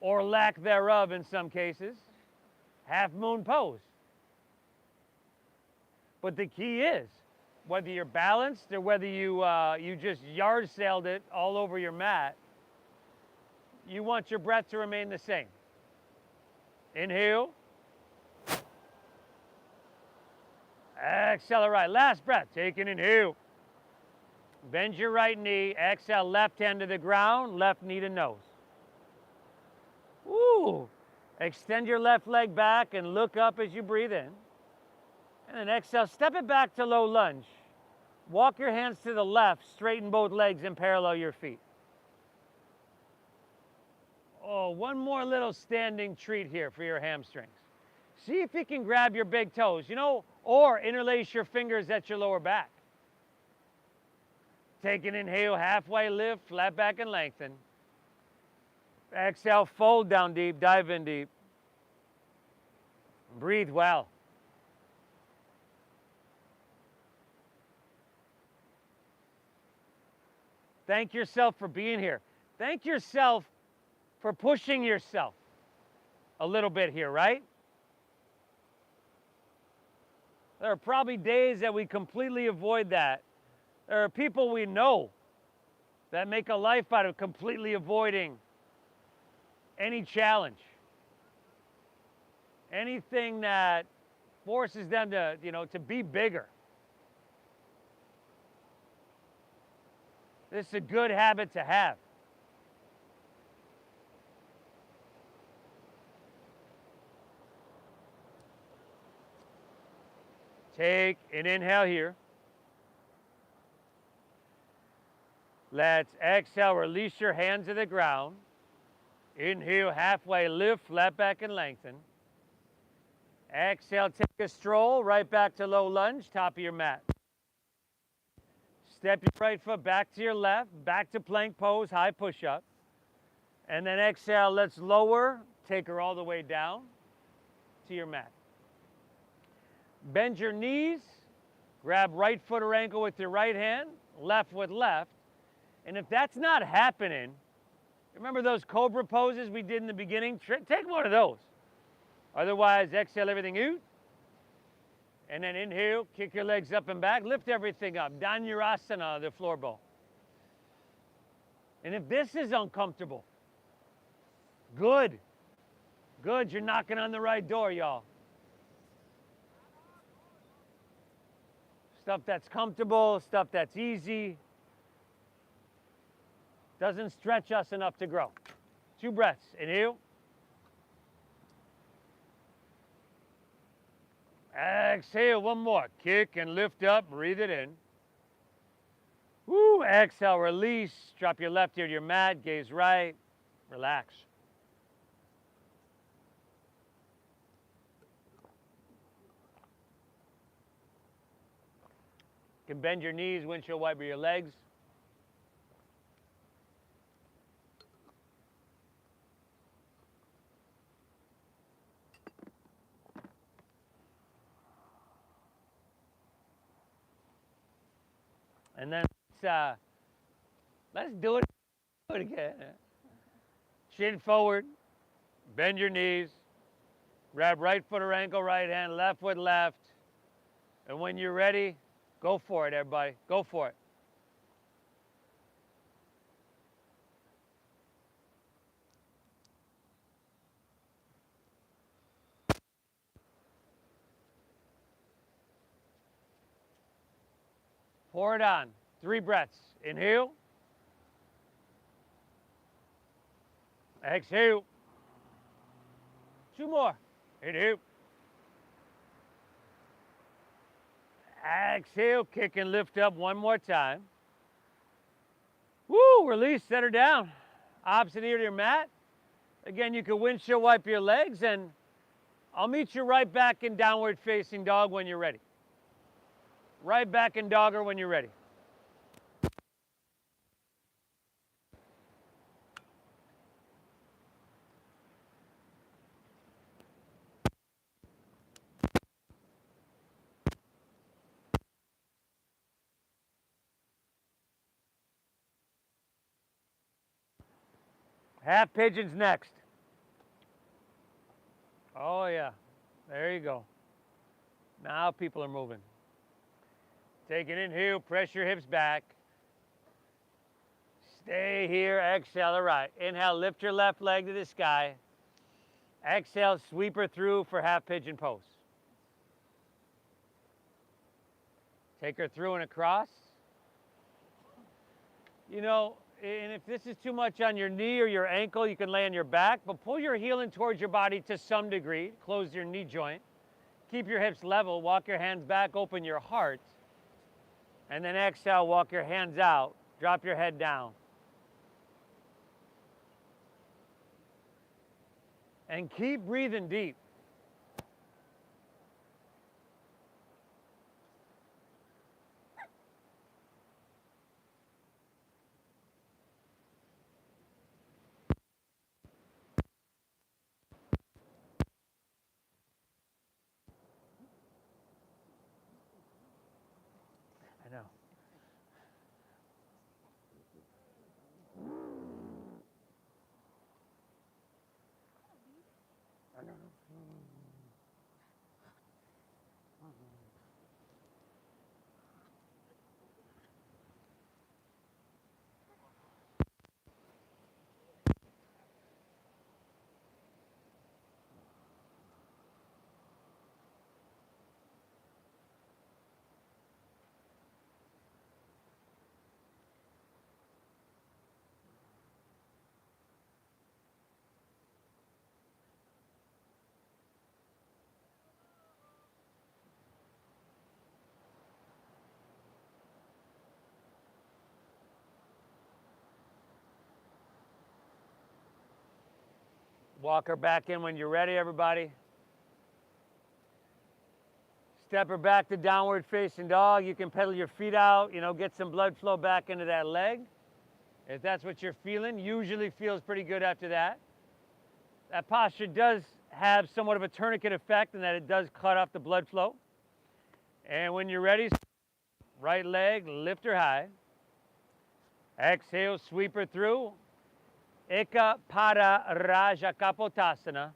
or lack thereof in some cases, half moon pose. But the key is, whether you're balanced or whether you just yard sailed it all over your mat, you want your breath to remain the same. Inhale. Exhale, right. Last breath. Take an inhale. Bend your right knee. Exhale, left hand to the ground, left knee to nose. Woo! Extend your left leg back and look up as you breathe in. And then exhale, step it back to low lunge. Walk your hands to the left, straighten both legs and parallel your feet. Oh, one more little standing treat here for your hamstrings. See if you can grab your big toes, or interlace your fingers at your lower back. Take an inhale, halfway lift, flat back and lengthen. Exhale, fold down deep, dive in deep. Breathe well. Thank yourself for being here. Thank yourself for pushing yourself a little bit here, right? There are probably days that we completely avoid that. There are people we know that make a life out of completely avoiding any challenge. Anything that forces them to, to be bigger. This is a good habit to have. Take an inhale here. Let's exhale, release your hands to the ground. Inhale, halfway lift, flat back and lengthen. Exhale, take a stroll, right back to low lunge, top of your mat. Step your right foot back to your left, back to plank pose, high push-up. And then exhale, let's lower, take her all the way down to your mat. Bend your knees, grab right foot or ankle with your right hand, left with left. And if that's not happening, remember those cobra poses we did in the beginning? Take one of those. Otherwise, exhale everything out. And then inhale, kick your legs up and back, lift everything up. Dhanurasana, the floor bowl. And if this is uncomfortable, good. Good, you're knocking on the right door, y'all. Stuff that's comfortable, stuff that's easy. Doesn't stretch us enough to grow. 2 breaths. Inhale. Exhale, one more. Kick and lift up, breathe it in. Woo, exhale, release. Drop your left ear to your mat, gaze right. Relax. You can bend your knees, windshield wiper your legs. And then let's do it again. Chin forward, bend your knees, grab right foot or ankle, right hand, left foot left. And when you're ready, go for it, everybody. Go for it. Pour it on. 3 breaths. Inhale. Exhale. 2 more. Inhale. Exhale. Kick and lift up 1 more time. Woo, release, set her down. Opposite ear to your mat. Again, you can windshield wipe your legs, and I'll meet you right back in downward facing dog when you're ready. Right back in dogger when you're ready. Half pigeons next. Oh yeah, there you go. Now people are moving. Take an inhale, press your hips back. Stay here, exhale, all right. Inhale, lift your left leg to the sky. Exhale, sweep her through for half pigeon pose. Take her through and across. You know, and if this is too much on your knee or your ankle, you can lay on your back, but pull your heel in towards your body to some degree. Close your knee joint. Keep your hips level. Walk your hands back, open your heart. And then exhale, walk your hands out. Drop your head down. And keep breathing deep. I know. Walk her back in when you're ready, everybody. Step her back to downward facing dog. You can pedal your feet out, get some blood flow back into that leg. If that's what you're feeling, usually feels pretty good after that. That posture does have somewhat of a tourniquet effect in that it does cut off the blood flow. And when you're ready, right leg, lift her high. Exhale, sweep her through. Eka Pada Raja Kapotasana.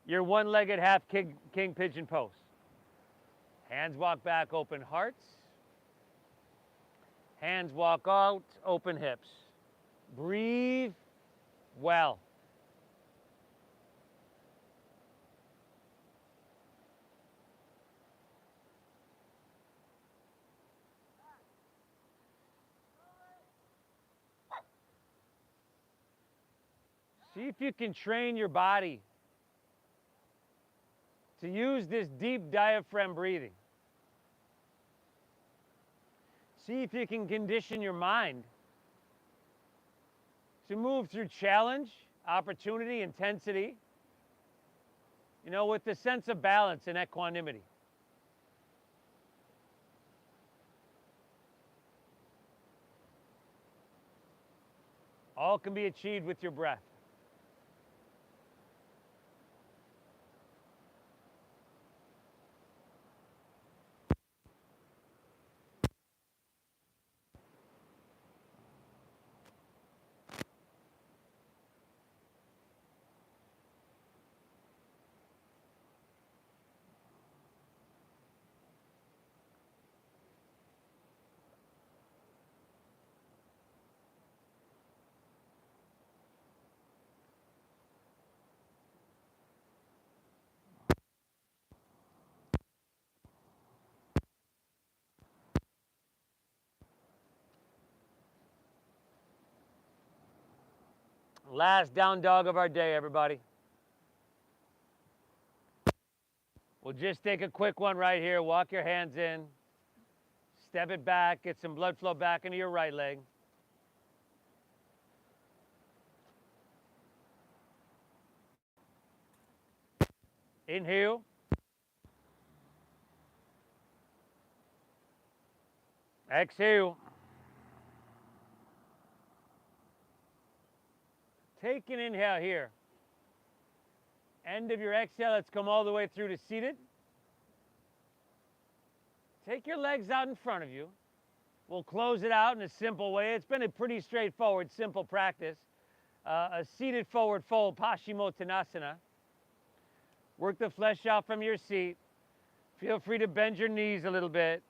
Your one-legged half king pigeon pose. Hands walk back, open hearts. Hands walk out, open hips. Breathe well. See if you can train your body to use this deep diaphragm breathing. See if you can condition your mind to move through challenge, opportunity, intensity, with the sense of balance and equanimity. All can be achieved with your breath. Last down dog of our day, everybody. We'll just take a quick one right here. Walk your hands in. Step it back. Get some blood flow back into your right leg. Inhale. Exhale. Take an inhale here. End of your exhale, let's come all the way through to seated. Take your legs out in front of you. We'll close it out in a simple way. It's been a pretty straightforward, simple practice. A seated forward fold, Paschimottanasana. Work the flesh out from your seat. Feel free to bend your knees a little bit.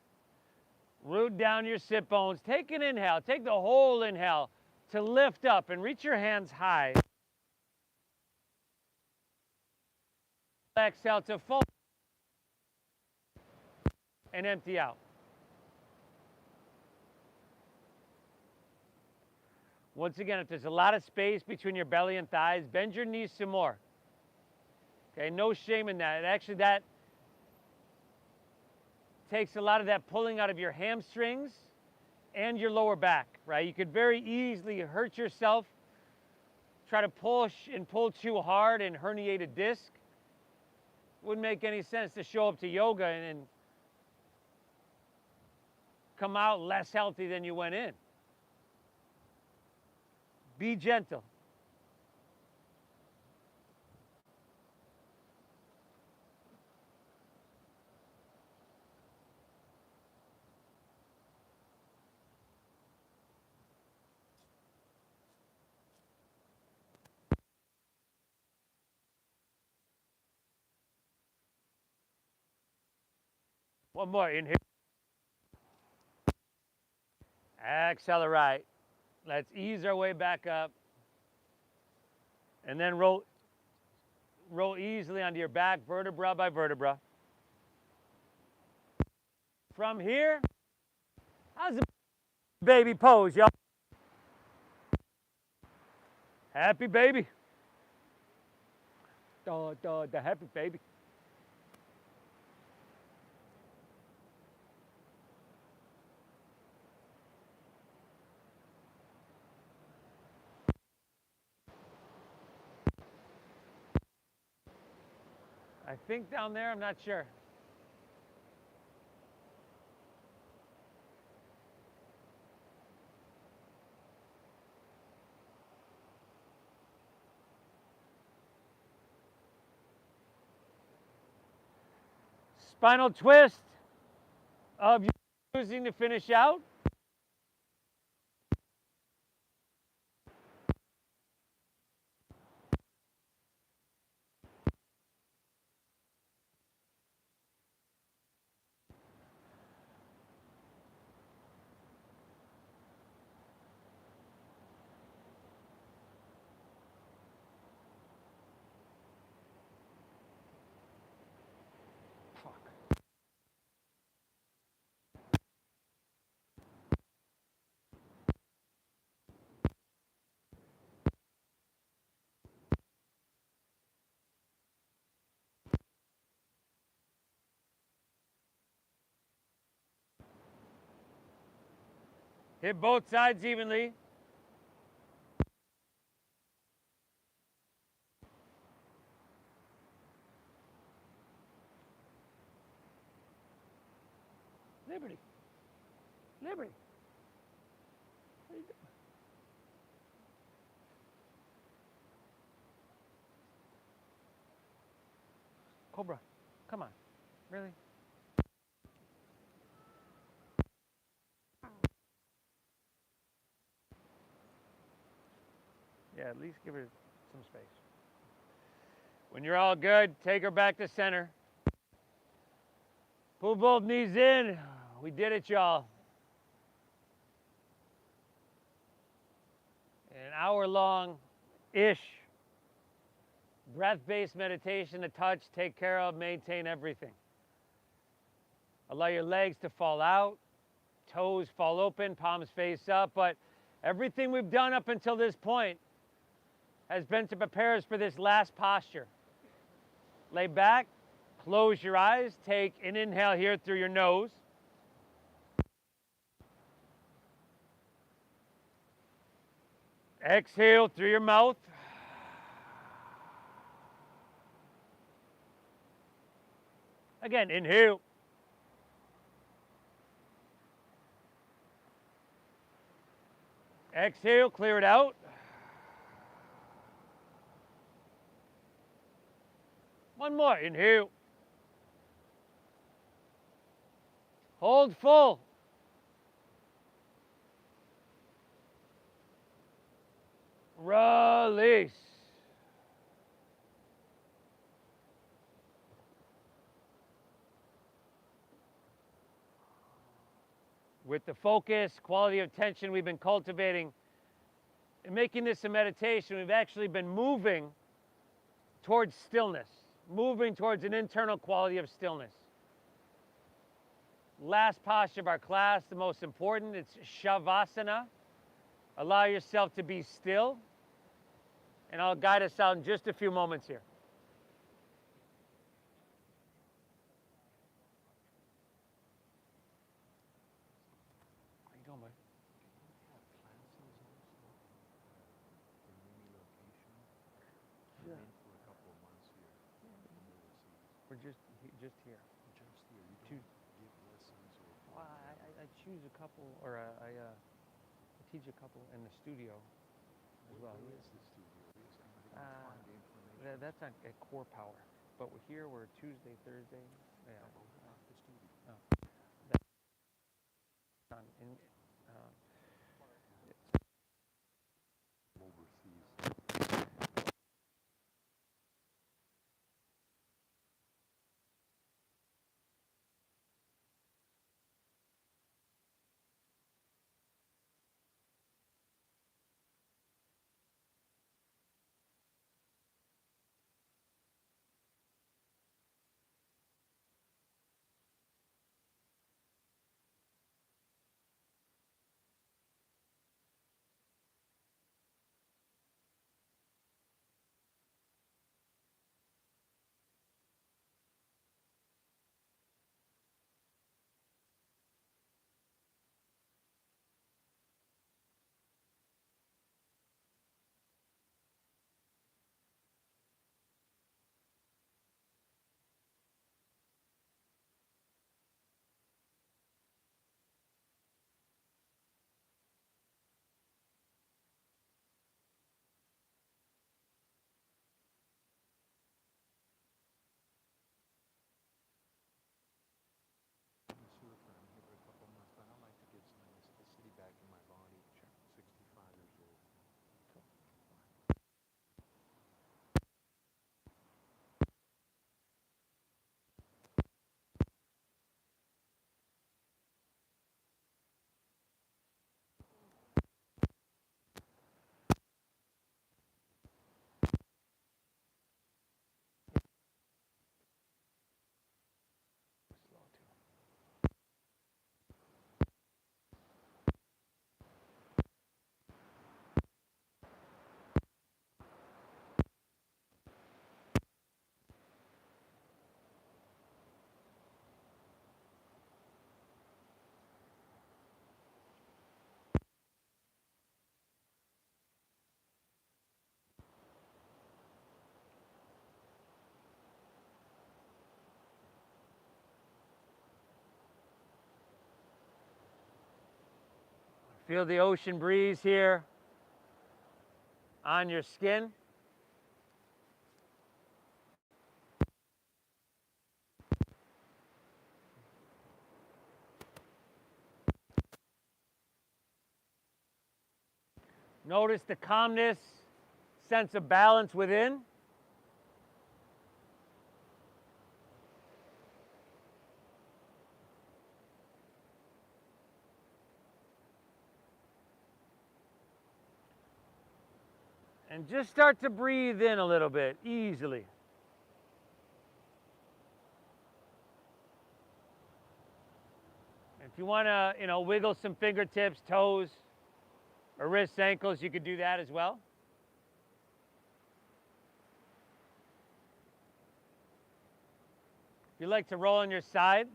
Root down your sit bones. Take an inhale. Take the whole inhale to lift up and reach your hands high. Exhale to fold and empty out. Once again, if there's a lot of space between your belly and thighs, bend your knees some more. Okay, no shame in that. Actually, that takes a lot of that pulling out of your hamstrings and your lower back, right? You could very easily hurt yourself, try to push and pull too hard and herniate a disc. Wouldn't make any sense to show up to yoga and come out less healthy than you went in. Be gentle. One more, inhale. Exhale the right. Let's ease our way back up. And then roll easily onto your back, vertebra by vertebra. From here, how's the baby pose, y'all? Happy baby. The happy baby. I think down there, I'm not sure. Spinal twist of using to finish out. Hit both sides evenly. Liberty. Liberty. What are you doing? Cobra, come on. Really? Yeah, at least give her some space. When you're all good, take her back to center. Pull both knees in. We did it, y'all. An hour long-ish breath-based meditation to touch, take care of, maintain everything. Allow your legs to fall out, toes fall open, palms face up, but everything we've done up until this point has been to prepare us for this last posture. Lay back, close your eyes, take an inhale here through your nose. Exhale through your mouth. Again, inhale. Exhale, clear it out. One more, inhale. Hold full. Release. With the focus, quality of attention we've been cultivating in making this a meditation, we've actually been moving towards stillness, moving towards an internal quality of stillness. Last posture of our class, the most important, it's Shavasana. Allow yourself to be still, and I'll guide us out in just a few moments here. How you doing, buddy? Yeah. We're just here. Well, I choose a couple, or I teach a couple in the studio as well. Where is the studio? That's on at Core Power, but we're Tuesday, Thursday. Yeah. Not the studio. That's on in, Overseas. Feel the ocean breeze here on your skin. Notice the calmness, sense of balance within. And just start to breathe in a little bit, easily. If you want to, wiggle some fingertips, toes, or wrists, ankles, you could do that as well. If you like to roll on your side,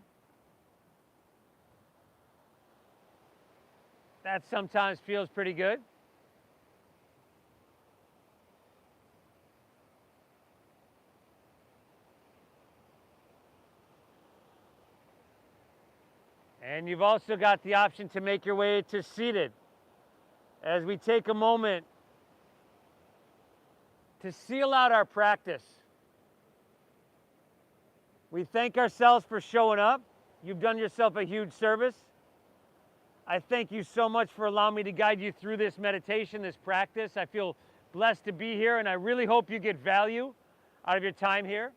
that sometimes feels pretty good. And you've also got the option to make your way to seated as we take a moment to seal out our practice. We thank ourselves for showing up. You've done yourself a huge service. I thank you so much for allowing me to guide you through this meditation, this practice. I feel blessed to be here, and I really hope you get value out of your time here.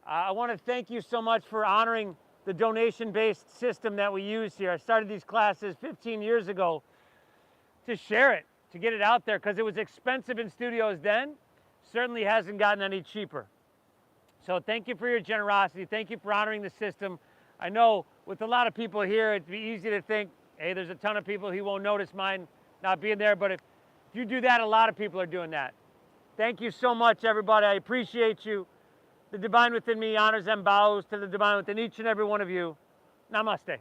I want to thank you so much for honoring the donation-based system that we use here. I started these classes 15 years ago to share it, to get it out there, because it was expensive in studios then. Certainly hasn't gotten any cheaper. So thank you for your generosity. Thank you for honoring the system. I know with a lot of people here, it'd be easy to think, hey, there's a ton of people who won't notice mine not being there, but if you do that, a lot of people are doing that. Thank you so much, everybody. I appreciate you. The divine within me honors and bows to the divine within each and every one of you. Namaste.